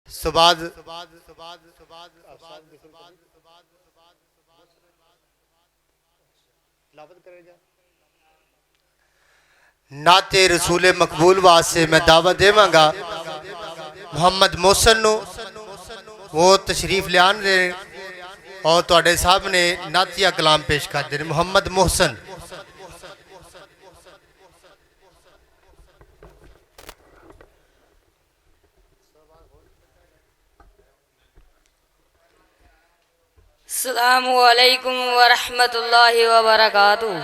सुबाद नाते रसूले मकबूल वास्ते मैं दावत देवांगा मोहम्मद मोहसन नु वो तशरीफ लियान दे और तुहाडे सामने नातिया कलाम पेश कर दे मोहम्मद मोहसन। अस्सलामु अलैकुम व रहमतुल्लाहि व बरकातुहू।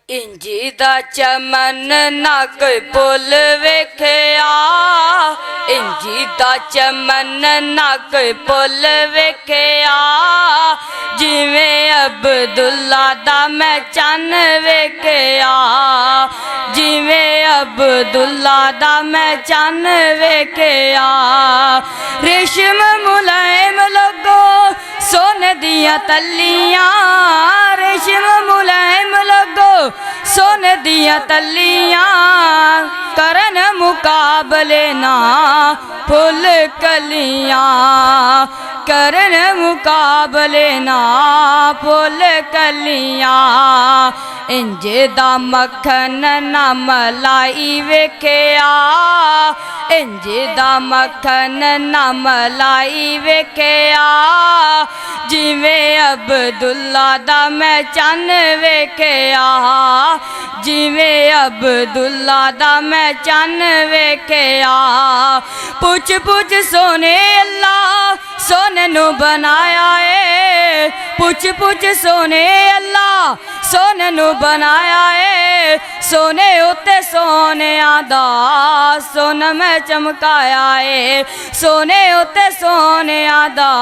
इंजी दा चमन ना कोई पुल वेख्या, इंजी दा चमन ना कोई पुल वेख्या, जिवें अब्दुल्ला दा मैं चन्न वेख्या, जिवें अब्दुल्ला दा मैं चन्न वेख्या। रेशम मुलायम लगो सोने दियां तलियां, रेशम मुलायम लगो सोने दियां तलियां, करन मुकाबले ना फुल कलियां, करन मुकाबले ना फुल कलियां। इंज दा मक्खन ना मलाई वेख्या, इंज दा मक्खन ना मलाई वेख्या, जिवें अब्दुल्ला दा मैं चन्न वेख्या, जिवें अब्दुल्ला दा मैं चन्न वेख्या। पुछ पुछ सोने अल्लाह सोने नू बनाया है, पुछ पुछ सोने अल्लाह सोने नू बनाया है, सोने उत्ते सोने दा सोना मैं चमकाया है, सोने उत्ते सोने दा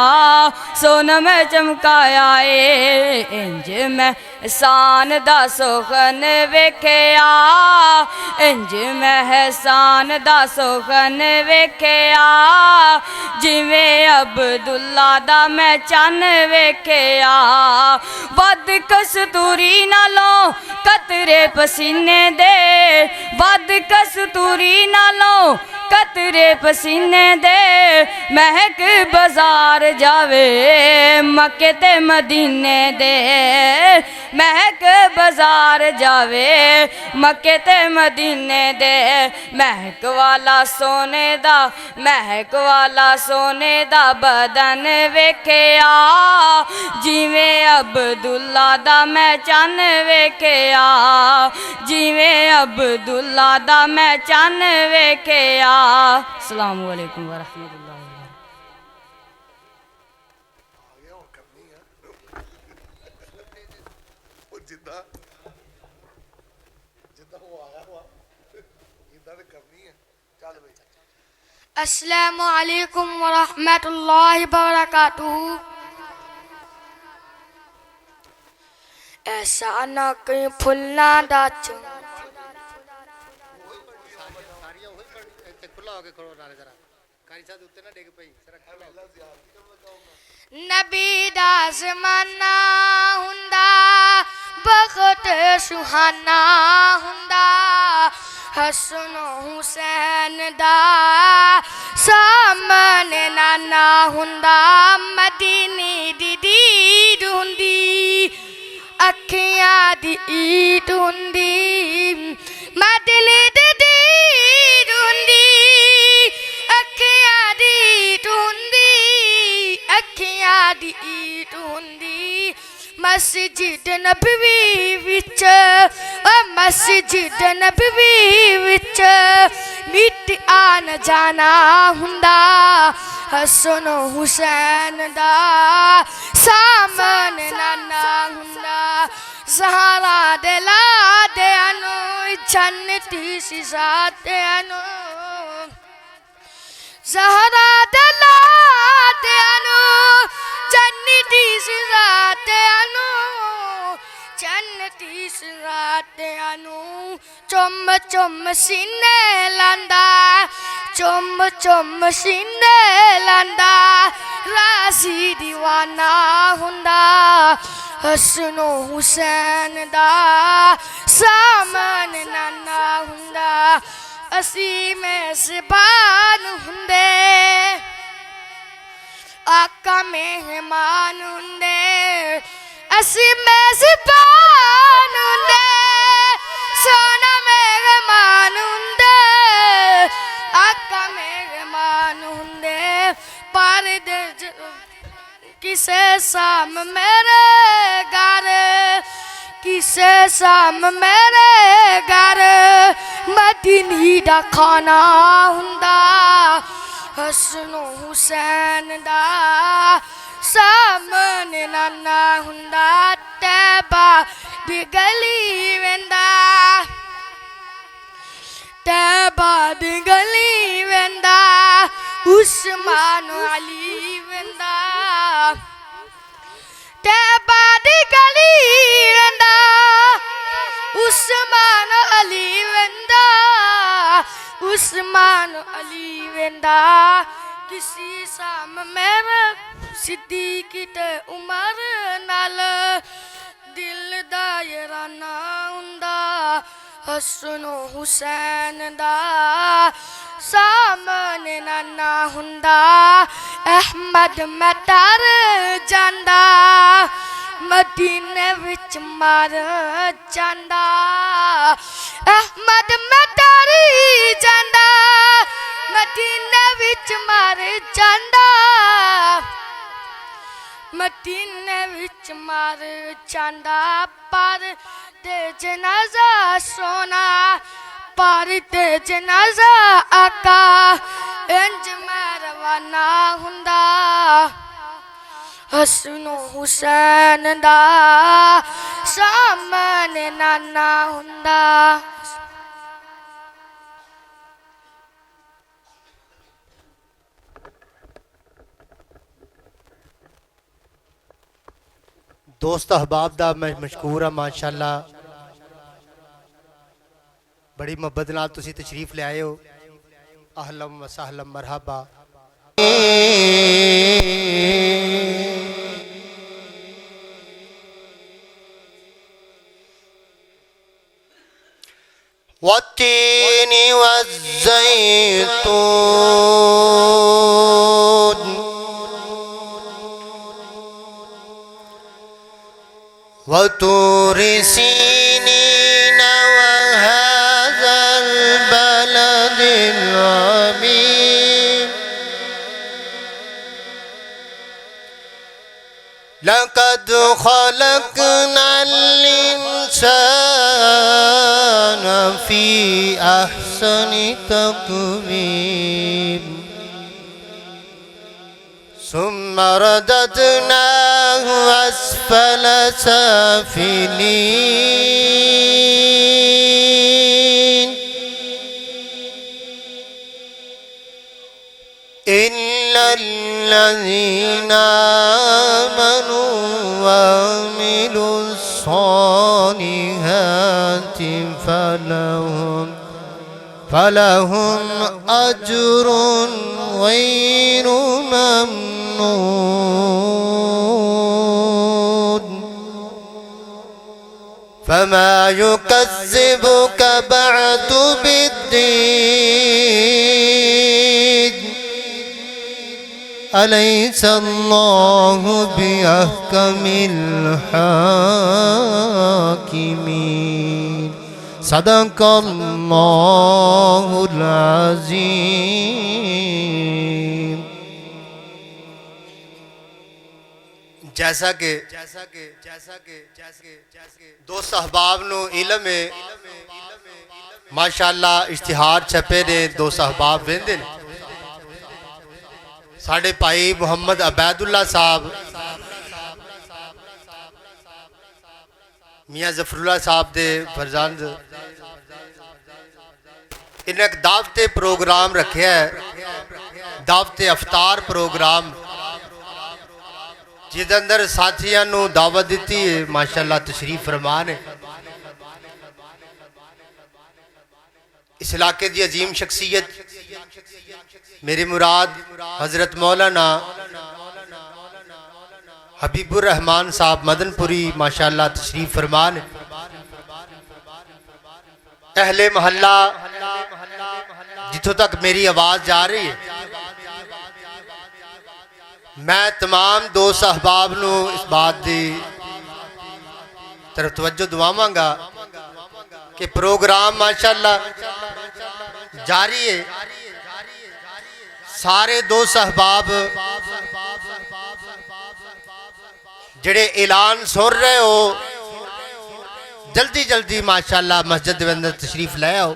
सोना मैं चमकाया है। इंज मैं एहसान दा सुखन वेख्या, इंज मैं एहसान दा सुखन वेख्या, जिवें अब्दुल्ला दा मैं चन्न वेख्या। वध कस्तूरी नालों कतरे पसीने दे, वध कस्तूरी नालों कतरे पसीने दे, महक बाजार जावे मक्के ते मदीने दे, महक बाजार जावे मक्के ते मदीने दे। महक वाला सोने दा, महक वाला सोने दा बदन वेख्या, जिवें अब्दुल्ला दा मैं चन्न वेख्या, जिवें अब्दुल्ला दा मैं चन्न वेख्या। अस्सलामु अलैकुम व रहमतुल्लाहि व बरकातुहू। अस्सलामु अलैकुम व रहमतुल्लाहि व बरकातुहू। ऐसा ना कहीं फुलना दाच नबी दा ज़माना हुंदा बख़्त सुहाना हुंदा, हसन हुसैन दा सामने नाना हुंदा, मदीने दी दीद हुंदी अखियां दी ईद हुंदी, मदीने दी दीद हुंदी अखियां दी ईद हुंदी, अखियां दी ईद हुंदी। मस्जिद नबवी विच, ओ मस्जिद नबवी विच मिट आन जाना हुंदा, हसन हुसैन दा सामने नाना हुंदा। ज़हरा दे लादे अनु जन्नती सी ज़ाते अनु, ज़हरा दे लादे अनु जन्नती सी ज़ाते अनु, जन्नती सी ज़ाते अनु। चुम चुम सीने लांदा, चुम चुम सीने लांदा, राज़ी दीवाना हुंदा, हसन हुसैन दा सामने नाना हुंदा। ਅਸੀਂ ਮੇਜ਼ਬਾਨ ਹੁੰਦੇ ਆਕਾ ਮਹਿਮਾਨ ਹੁੰਦੇ ਅਸੀਂ ਮੇਜ਼ਬਾਨ ਹੁੰਦੇ ਸੋਨਾ ਮਹਿਮਾਨ ਹੁੰਦੇ ਆਕਾ ਮਹਿਮਾਨ ਹੁੰਦੇ ਪਰ ਕਿਸੇ ਸਾਮ ਮੇਰੇ ਘਰ ਕਿਸੇ ਸਾਮ ਮੇਰੇ ਘਰ ਮਦੀਨੇ ਦਾ ਖਾਣਾ ਹੁੰਦਾ ਹਸਨੋ ਹੁਸੈਨ ਦਾ ਸਾਹਮਣੇ ਨਾਨਾ ਹੁੰਦਾ ਤੈਬਾ ਦੀ ਗਲੀ ਵੇਂਦਾ ਤੈਬਾ ਦੀ ਗਲੀ ਵੇਂਦਾ ਉਸਮਾਨ ਅਲੀ ਵੇਂਦਾ ਤੈਬਾ ਦੀ ਗਲੀ ਵੇਂਦਾ ਉਸਮਾਨ ਅਲੀ ਵੇਂਦਾ ਉਸਮਾਨ ਅਲੀ ਵੇਂਦਾ किसी साम मेरा सिद्दीक ते उमर नाल दिल दा याराना हुंदा हसनो हुसैन दा सामने नाना हुंदा अहमद मैं तर जांदा मदीने विच मर जांदा अहमद मैं तर जांदा मदीने विच मर जांदा मदीने विच मर जांदा पर ते जनाजा सोना पर ते जनाजा आका इंज मैं रवाना हुंदा हसनो हुसैन दा सामने नाना हुंदा दोस्त अहबाब दा मैं मशकूर हाँ माशाअल्लाह बड़ी मुहब्बत नाल तुसी तशरीफ ले आए हो अहलम व सहलम मरहबा वत्तीनी वज़्ज़ैतून वतूर सीनीन वहाज़ल बलदिल अमीन लक़द ख़लक़नल इंसान फ़ी अहसनि तक़वीम सुम्मा रददनाहु अस्फल साफिलीन इल्लल्लज़ीना आमनू वअमिलुस्सालिहाति फलहुम अज्रुन गैरु ममनून फमा युकज़्ज़िबुक बअदु बिद्दीन अलैहिस्सलाहु बिअहकमिल हाकिमीन सदक़ल्लाहुल अज़ीम। जैसा कि दोस्त अहबाब नो इल्म है माशाअल्लाह इश्तिहार छपे ने दोस्त अहबाब वेंदे ने साढ़े भाई मुहम्मद अबैदुल्ला साहब मियाँ जफरुल्ला साहब दे फरजंद इन्हें एक दावते प्रोग्राम रखे है दावते अफ्तार प्रोग्राम जिस अंदर साथियों को दावत दी है माशाअल्लाह तशरीफ फरमान है इस इलाके की अजीम शख्सियत मेरी मुराद हजरत मौलाना हबीबुर रहमान साहब मदनपुरी माशाअल्लाह तशरीफ फरमान अहले महल्ला जिथों तक मेरी आवाज़ जा रही है, मैं तमाम दोस्त अहबाब नू इस बात की तरफ तवज्जो दिवावांगा कि प्रोग्राम माशाअल्लाह जारी है। सारे दोस्त अहबाब जेड़े ऐलान सुन रहे हो, जल्दी जल्दी माशाअल्लाह मस्जिद के अंदर तशरीफ ले आओ।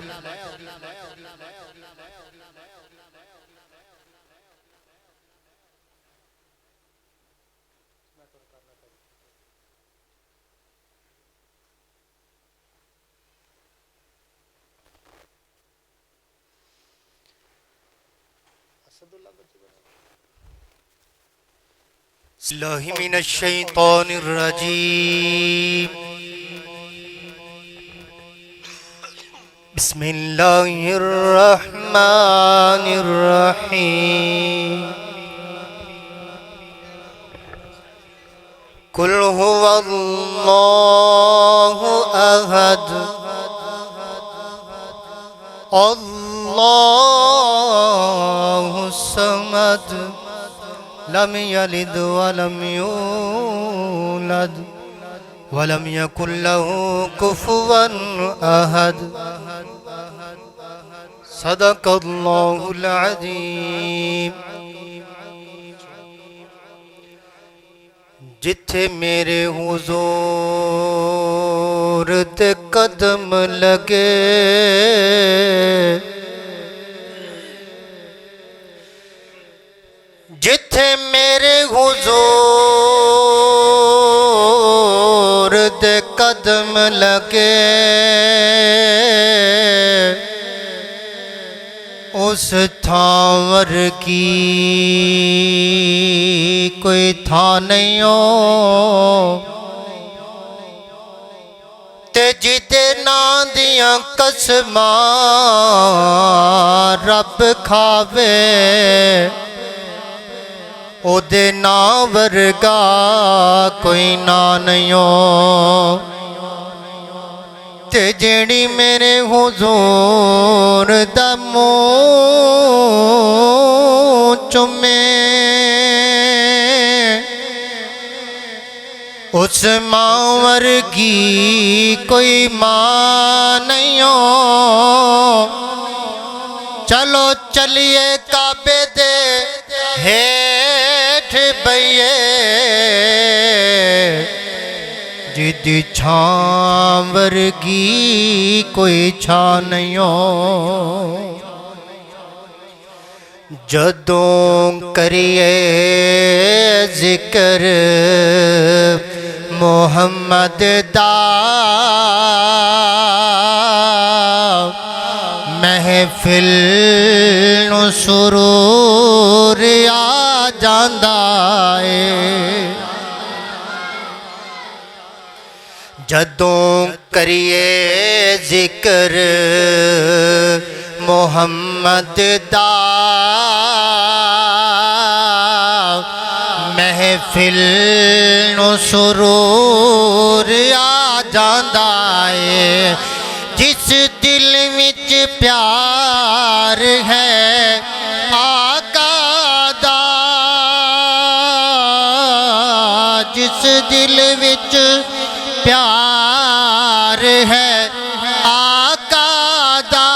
बिस्मिल्लाहिर्रहमानिर्रहीम। बिस्मिल्लाहिर्रहमानिर्रहीम। कुल हुवल्लाहु अहद अल्लाहु समद लम यलिद वलम यूलद वलम यकुल लहू कुफुवन अहद। सदक़ल्लाहुल अज़ीम। जिथे मेरे हुजूर ते कदम लगे, जिथे मेरे हुजूर दे कदम लगे, उस थावर की कोई था नहीं हो, ते जिदे नां दियां कसमां रब खावे, ओदे ना वर्गा कोई ना नहीं हो। ते जेड़ी मेरे हुजूर दा मुंह चुमे, उस मां वर्गी कोई मां नहीं हो। चलो चलिए काबे दे हेठ बइए, जिदी छां वर्गी कोई छां नहीं हो। जदों करिए जिक्र मोहम्मद दा, महफिल नू सुरूर आ जांदा है। जदों करिए जिक्र मोहम्मद दा, महफिल नू सुरूर आ जांदा है। जिस दिल विच प्यार है आका दा, जिस दिल विच प्यार है आका दा,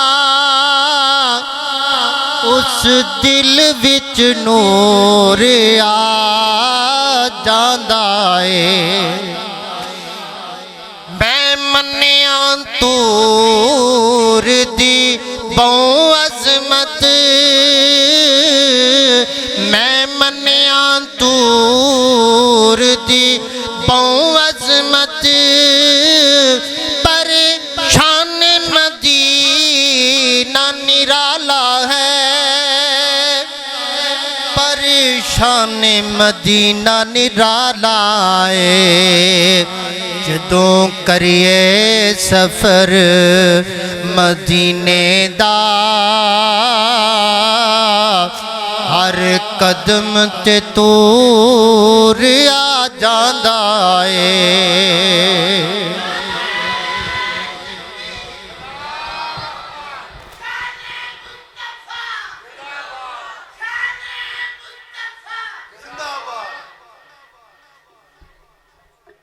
उस दिल विच नूर आ जांदा है। मैं मन्निया तूर दी बहु अज़मत, मैं मन्निया तूर दी बहु अज़मत, पर शान मदीना निराला है, पर शान मदीना निराला है। जदों करिए सफर मदीने दा, हर कदम ते तूर आ जांदा है।